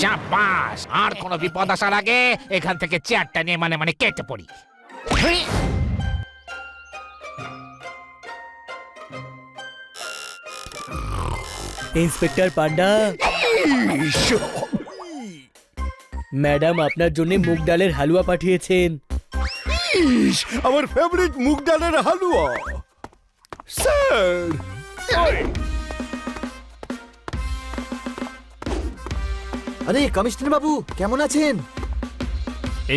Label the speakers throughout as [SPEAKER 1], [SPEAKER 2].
[SPEAKER 1] শাবাশ, আর কোনো বিপদ আসার আগে এখান থেকে চেয়ারটা নিয়ে মানে কেটে পড়ি।
[SPEAKER 2] ইন্সপেক্টর পান্ডা, ম্যাডাম আপনার জন্য মুগ ডালের হালুয়া পাঠিয়েছেন।
[SPEAKER 3] আমার ফেভারিট মুগ ডালের হালুয়া স্যার।
[SPEAKER 4] আরে কমিশনার বাবু, কেমন আছেন?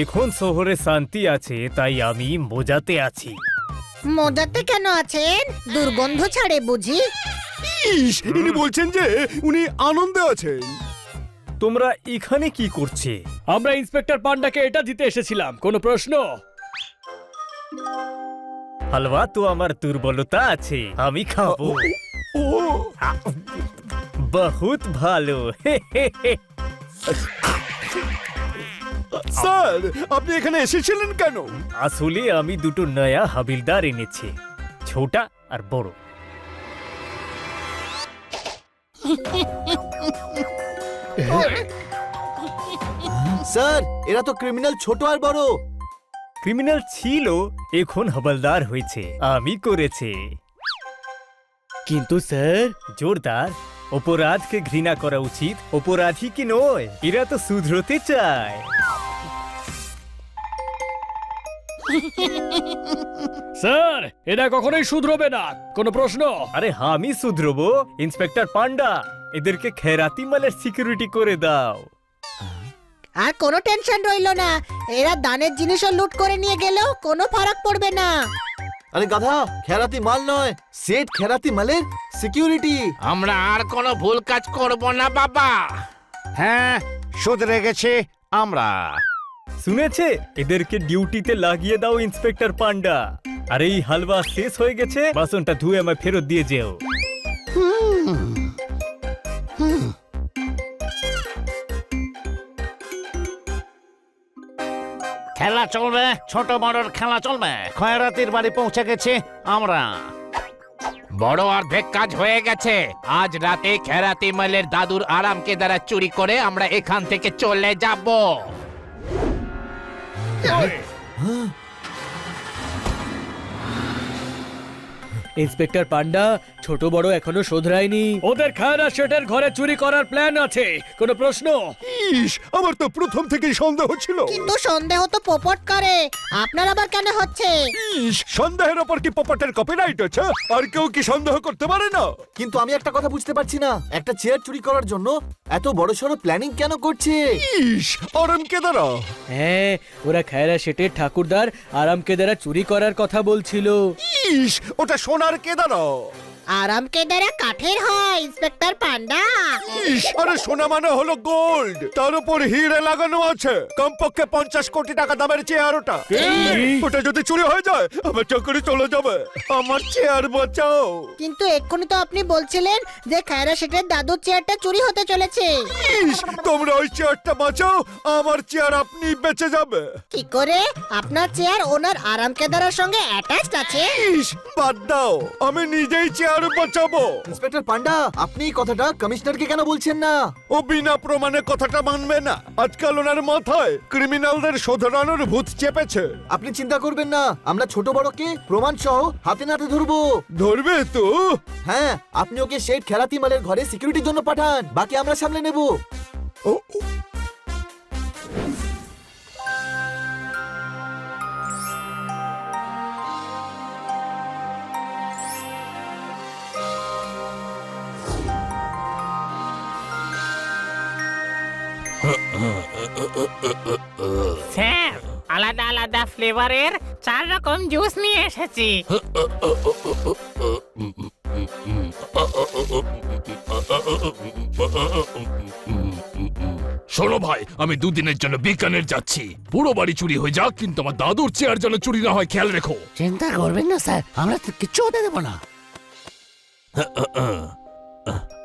[SPEAKER 5] এখন শহরে শান্তি আছে, তাই আমি মজাতে আছি।
[SPEAKER 6] মজাতে কেন আছেন? দুর্গন্ধ ছাড়ে বুঝি?
[SPEAKER 3] ইনি বলছেন যে উনি আনন্দে আছেন।
[SPEAKER 5] তোমরা এখানে কি করছে?
[SPEAKER 2] আমরা ইন্সপেক্টর পান্ডাকে এটা দিতে এসেছিলাম। কোনো প্রশ্ন?
[SPEAKER 5] হালুয়া তো আমার দুর্বলতা আছে, আমি খাবো।
[SPEAKER 3] ও
[SPEAKER 5] বহুত ভালো।
[SPEAKER 3] স্যার, আপনি এখানে এসেছিলেন কেন?
[SPEAKER 5] আসলে আমি দুটো নয়া হাবিলদার এনেছি, ছোটা আর বড়।
[SPEAKER 4] স্যার, এরা তো ক্রিমিনাল ছোট আর বড়।
[SPEAKER 5] ক্রিমিনাল ছিল, এখন হাবিলদার হয়েছে, আমি করেছি।
[SPEAKER 2] কিন্তু স্যার,
[SPEAKER 5] জোরদার, অপরাধকে ঘৃণা করা উচিত, অপরাধীকে নয়। এরা তো শুধরতে চায়।
[SPEAKER 2] স্যার এরা কখনোই শুধরবে না। কোনো প্রশ্ন?
[SPEAKER 5] আরে আমি শুধরবো। ইন্সপেক্টর পান্ডা, এদেরকে খেরাতি মালের সিকিউরিটি করে দাও।
[SPEAKER 6] আর কোনো টেনশন রইলো না, এরা দানের জিনিসও লুট করে নিয়ে গেলেও কোনো ফারাক পড়বে না।
[SPEAKER 4] আরে গাধা, খেরাতি মাল নয়, সেট খেরাতি মালের সিকিউরিটি।
[SPEAKER 1] আমরা আর কোনো ভুল কাজ করব না বাবা।
[SPEAKER 3] হ্যাঁ, শুধরে গেছে আমরা।
[SPEAKER 5] শুনেছে? এদেরকে ডিউটিতে লাগিয়ে দাও ইন্সপেক্টর পান্ডা। আর এই হালুয়া শেষ হয়ে গেছে, বাসনটা ধুয়ে আমায় ফেরত দিয়ে যেও।
[SPEAKER 1] খেলা চলবে, ছোট বড়র খেলা চলবে। খয়রাতির বাড়ি পৌঁছে গেছি আমরা। বড় অর্ধেক কাজ হয়ে গেছে। আজ রাতে খেরাতি মালের দাদুর আরামকে দ্বারা চুরি করে আমরা এখান থেকে চলে যাব।
[SPEAKER 2] ইন্সপেক্টর পান্ডা, ছোট বড় এখনো শোধরায়নি। ওদের খায়রা শেঠের ঘরে চুরি করার প্ল্যান আছে। কোনো প্রশ্ন?
[SPEAKER 3] আমার তো প্রথম থেকেই সন্দেহ ছিল।
[SPEAKER 6] কিন্তু সন্দেহ তো পোপট করে, আপনার আবার কেন হচ্ছে?
[SPEAKER 3] সন্দেহের ওপর কি পপটের কপিরাইট আছে? আর কেউ কি সন্দেহ করতে পারে না?
[SPEAKER 4] কিন্তু আমি একটা কথা বুঝতে পারছি না, একটা চেয়ার চুরি করার জন্য এত বড় সড়ো প্ল্যানিং কেন করছে?
[SPEAKER 3] আরামকে দ্বারা।
[SPEAKER 2] হ্যাঁ, ওরা খায়রা শেঠের ঠাকুরদার আরামকে দ্বারা চুরি করার কথা বলছিল।
[SPEAKER 3] ওটা সোনার কে দ্বারা।
[SPEAKER 6] আরামকে দ্বারা কাঠের হয় ইন্সপেক্টর পান্ডা।
[SPEAKER 3] আরে সোনা মানে হলো গোল্ড, তার উপর হিরে লাগানো আছে। কমপক্ষে 50 কোটি টাকা দামের চেয়ার ওটা। ওটা যদি চুরি হয়ে যায়, আমার চাকরি চলে যাবে। আমার চেয়ার বাঁচাও।
[SPEAKER 6] কিন্তু এক্ষুনি তো আপনি বলছিলেন যে খায়রা শেঠের দাদুর চেয়ারটা চুরি হতে চলেছে।
[SPEAKER 3] তোমরা ওই চেয়ারটা বাঁচাও, আমার চেয়ার আপনি বেঁচে যাবে।
[SPEAKER 6] কি করে? আপনার চেয়ার ওনার আরামকে দ্বারার সঙ্গে অ্যাটাচড আছে।
[SPEAKER 3] বাদ দাও, আমি নিজেই চেয়ার বাঁচাবো।
[SPEAKER 4] ইন্সপেক্টর পান্ডা, আপনি এই কথাটা কমিশনারকে কেন বলছেন না?
[SPEAKER 3] ও বিনা প্রমাণে কথাটা মানবে না। আজকাল ওনার মাথায় ক্রিমিনালদের শোধরানোর ভূত চেপেছে।
[SPEAKER 4] আপনি চিন্তা করবেন না, আমরা ছোট বড়কে প্রমাণ সহ হাতে নাতে ধরবো।
[SPEAKER 3] ধরবে তো?
[SPEAKER 4] হ্যাঁ, আপনি ওকে শেঠ খেরাতি মালের ঘরে সিকিউরিটির জন্য পাঠান, বাকি আমরা সামলে নেব।
[SPEAKER 3] ও,
[SPEAKER 7] স্যার, আলাদা আলাদা ফ্লেভারের 4 রকম জুস নিয়ে এসেছি।
[SPEAKER 8] শোনো ভাই, আমি দুদিনের জন্য বিকানের যাচ্ছি। পুরো বাড়ি চুরি হয়ে যাক, কিন্তু আমার দাদুর চেয়ার যেন চুরি না হয়, খেয়াল রেখো।
[SPEAKER 1] চিন্তা করবেন না স্যার, আমরা তো কিচ্ছু হতে দেবো না।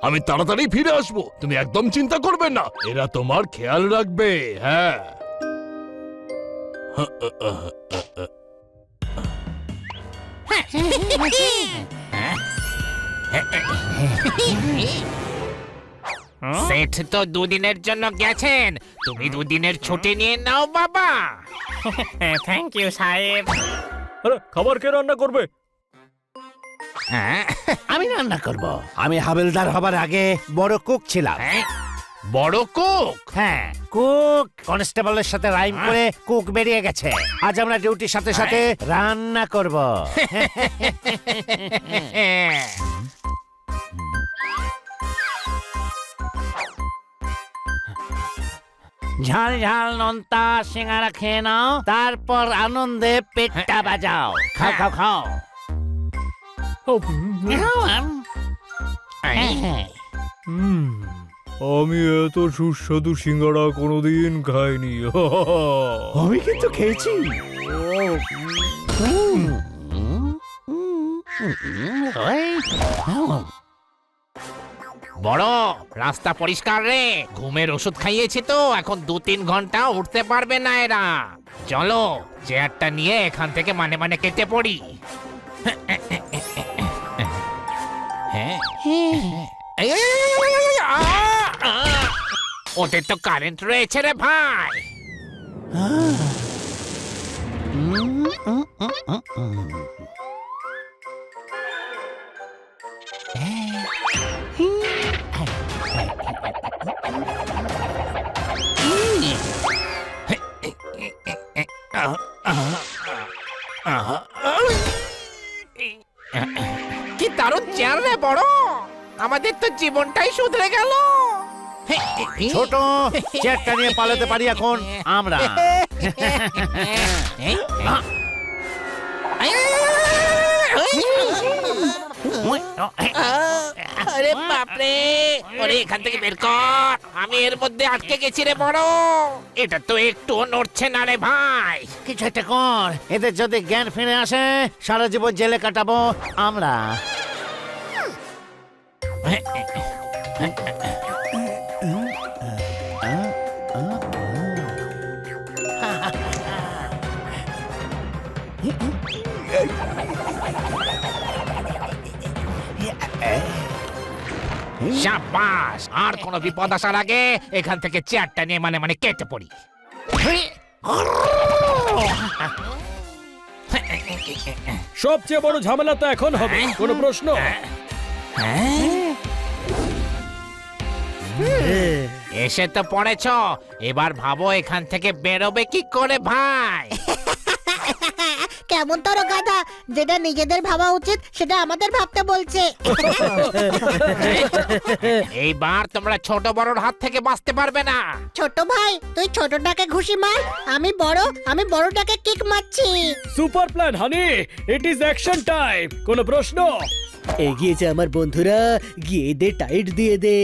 [SPEAKER 8] আমি তাড়াতাড়ি ফিরে আসবো, তুমি একদম চিন্তা করবে না। এরা তোমার খেয়াল রাখবে। হ্যাঁ।
[SPEAKER 1] সেট তো দুদিনের জন্য গেছেন, তুমি দুদিনের ছুটি নিয়ে নাও বাবা।
[SPEAKER 7] থ্যাংক ইউ সাহেব।
[SPEAKER 5] আরে খাবার কে রান্না করবে?
[SPEAKER 1] হ্যাঁ,
[SPEAKER 9] আমি রান্না করব। আমি হাবিলদার হবার আগে বড় কুক ছিলাম।
[SPEAKER 1] হ্যাঁ? বড় কুক?
[SPEAKER 9] হ্যাঁ, কুক কনস্টেবলের সাথে রাইম করে কুক বেরিয়ে গেছে। আজ আমরা ডিউটির সাথে সাথে রান্না করব। ঝাল ঝাল নোনতা সিঙ্গারা খেয়ে নাও, তারপর আনন্দে পেটটা বাজাও। খাও খাও খাও।
[SPEAKER 5] আমি এত সুস্বাদু সিঙ্গাড়া কোনোদিন খাইনি।
[SPEAKER 9] আমি কিন্তু খেয়েছি।
[SPEAKER 1] বড়, রাস্তা পরিষ্কার রে। ঘুমের ওষুধ খাইয়েছি তো, এখন 2-3 ঘন্টা উঠতে পারবে না এরা। চলো চেয়ারটা নিয়ে এখান থেকে মানে মানে কেটে পড়ি। হ্যাঁ, এই, ওদের তো কারেন্ট রয়েছে রে ভাই। কি দারুণ চেয়ার রে বড়, আমাদের তো জীবনটাই শুধরে গেল।
[SPEAKER 9] ছোট, চেয়ারটা নিয়ে পালাতে পারি এখন আমরা।
[SPEAKER 1] আরে বাপরে, ওরে এখান থেকে বের কর, আমি এর মধ্যে আটকে গেছি রে বড়। এটা তো একটুও নড়ছে না রে ভাই।
[SPEAKER 9] কিছু একটা কর, এদের যদি জ্ঞান ফিরে আসে সারা জীবন জেলে কাটাবো আমরা।
[SPEAKER 1] শাবাশ, আর কোনো বিপদ আসার আগে এখান থেকে চেয়ারটা নিয়ে মানে মানে কেটে পড়ি।
[SPEAKER 2] সবচেয়ে বড় ঝামেলা তো এখন হবে, কোনো প্রশ্ন?
[SPEAKER 1] এসে তো পড়েছ, এবার ভাবো এখান থেকে বেরোবে কি করে ভাই।
[SPEAKER 6] কেমন তোর গাধা, যেটা নিজেদের ভাবা উচিত সেটা আমাদের ভাবতে বলছে।
[SPEAKER 1] এইবার তোমরা ছোট বড়র হাত থেকে বাঁচতে পারবে না।
[SPEAKER 6] ছোট ভাই, তুই ছোটটাকে ঘুষি মার, আমি বড়টাকে কিক মারছি।
[SPEAKER 2] Super plan honey, it is action time. কোনো প্রশ্ন? এগিয়েছে আমার বন্ধুরা, গিয়ে দে, টাইট দিয়ে দে।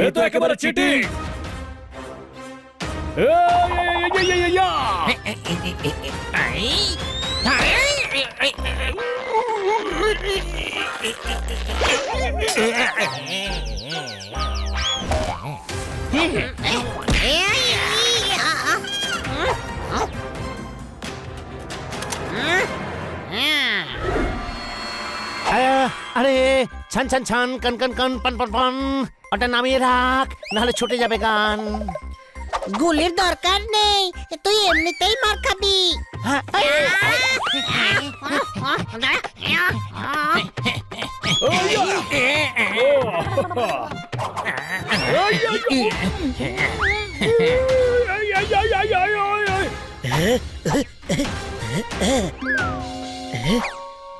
[SPEAKER 2] এ তো একেবারে চিটিং।
[SPEAKER 9] আরে ছান ছান ছান, কান কান কান, পান পান পান, ওটা নামিয়ে রাখ, নাহলে ছুটে যাবে গান।
[SPEAKER 6] গুলির দরকার নেই, তুই এমনিতেই মার খাবি।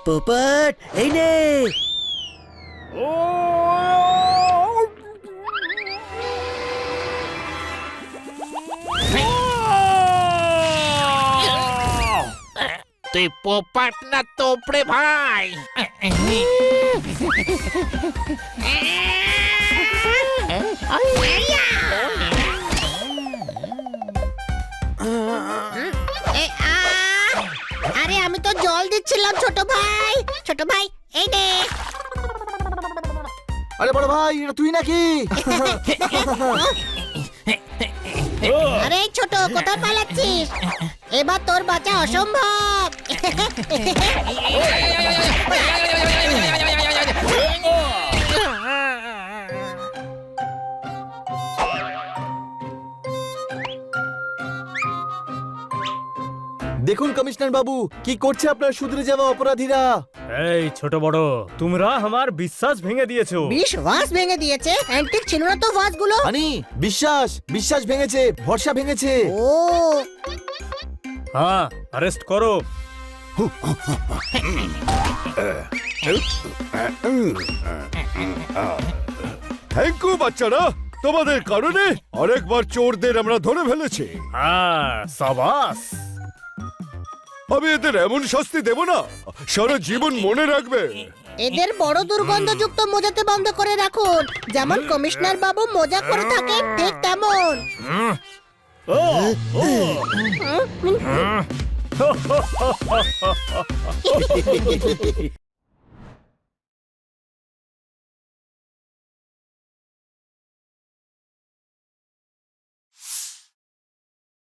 [SPEAKER 2] পোপট, এই নে।
[SPEAKER 1] তুই পোপাট না তোপড়ে ভাই।
[SPEAKER 6] আরে আমি তো জল দিচ্ছিলাম ছোট ভাই। ছোট ভাই এই নে।
[SPEAKER 4] আরে বড় ভাই, এটা তুই নাকি?
[SPEAKER 6] আরে এই ছোট, কোথায় পালাচ্ছিস? এবার তোর বাঁচা অসম্ভব।
[SPEAKER 4] দেখুন কমিশনার বাবু, কি করছে আপনার শুধরে যাওয়া অপরাধীরা।
[SPEAKER 5] এই ছোট বড়, তোমরা আমার বিশ্বাস ভেঙে দিয়েছো।
[SPEAKER 6] 20 ভাস ভেঙে দিয়েছে। অ্যান্টিক ছিল না তো ভাসগুলো।
[SPEAKER 4] হানি, বিশ্বাস ভেঙেছে, ভরসা ভেঙেছে।
[SPEAKER 6] ও
[SPEAKER 5] হ্যাঁ, অ্যারেস্ট করো।
[SPEAKER 3] থ্যাংক ইউ বাচ্চারা, তোমাদের কারণে আরেকবার চোরদের আমরা ধরে ফেলেছি।
[SPEAKER 5] হ্যাঁ, সাবাস।
[SPEAKER 3] আমি এদের এমন শাস্তি দেব না, সারা জীবন মনে রাখবে।
[SPEAKER 6] এদের বড় দুর্গন্ধযুক্ত মোজাতে বন্ধ করে রাখুন। যেমন কমিশনার বাবু মোজা করে থাকেন ঠিক তেমন।
[SPEAKER 5] ও